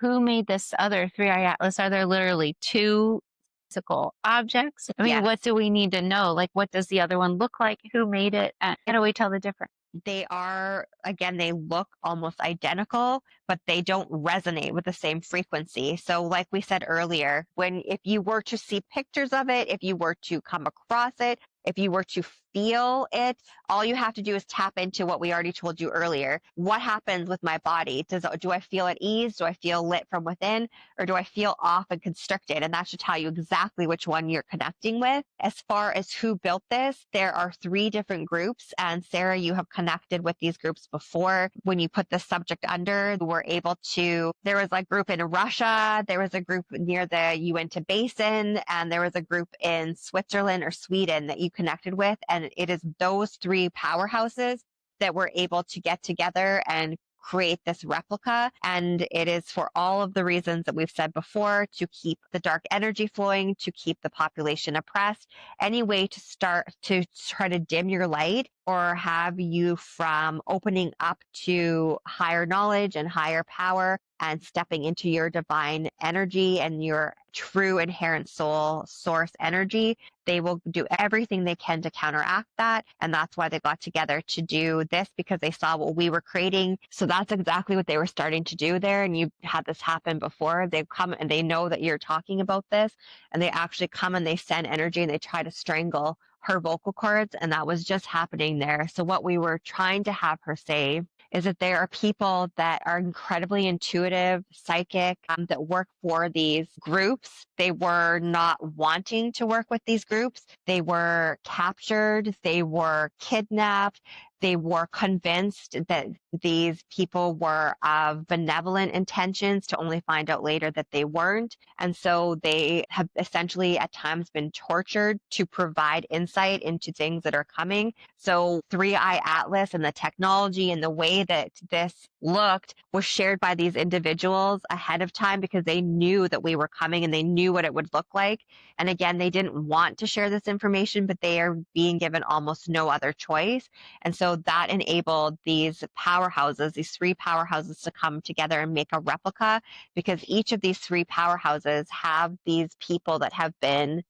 who made this other 3-eye atlas? Are there literally two physical objects? I mean, Yes. what do we need to know? Like, what does the other one look like? Who made it? How do we tell the difference? They are, again, they look almost identical, but they don't resonate with the same frequency. So, like we said earlier, if you were to see pictures of it, if you were to come across it, if you were to feel it, all you have to do is tap into what we already told you earlier. What happens with my body? Do I feel at ease? Do I feel lit from within? Or do I feel off and constricted? And that should tell you exactly which one you're connecting with. As far as who built this, there are 3 different groups. And Sarah, you have connected with these groups before. When you put the subject under, there was a group in Russia, there was a group near the Uinta Basin, and there was a group in Switzerland or Sweden that you connected with. And it is those 3 powerhouses that were able to get together and create this replica. And it is for all of the reasons that we've said before, to keep the dark energy flowing, to keep the population oppressed, any way to start to try to dim your light or have you from opening up to higher knowledge and higher power and stepping into your divine energy and your true inherent soul source energy. They will do everything they can to counteract that. And that's why they got together to do this, because they saw what we were creating. So that's exactly what they were starting to do there. And you had this happen before. They've come and they know that you're talking about this, and they actually come and they send energy and they try to strangle her vocal cords. And that was just happening there. So what we were trying to have her say is that there are people that are incredibly intuitive, psychic, that work for these groups. They were not wanting to work with these groups. They were captured. They were kidnapped. They were convinced that these people were of benevolent intentions, to only find out later that they weren't. And so they have essentially at times been tortured to provide insight into things that are coming. So 3-Eye Atlas and the technology and the way that this looked was shared by these individuals ahead of time, because they knew that we were coming and they knew what it would look like. And again, they didn't want to share this information, but they are being given almost no other choice. And so that enabled these powerhouses, these 3 powerhouses, to come together and make a replica, because each of these 3 powerhouses have these people that have been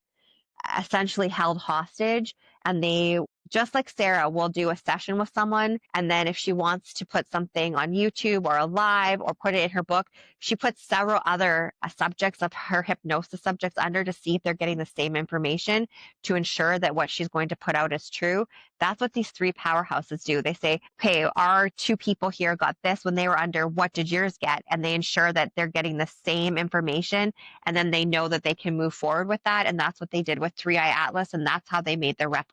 essentially held hostage. And they, just like Sarah, will do a session with someone, and then if she wants to put something on YouTube or a live or put it in her book, she puts several other subjects of her hypnosis subjects under to see if they're getting the same information, to ensure that what she's going to put out is true. That's what these 3 powerhouses do. They say, okay, our 2 people here got this when they were under, what did yours get? And they ensure that they're getting the same information, and then they know that they can move forward with that. And that's what they did with 3-Eye Atlas, and that's how they made their replica.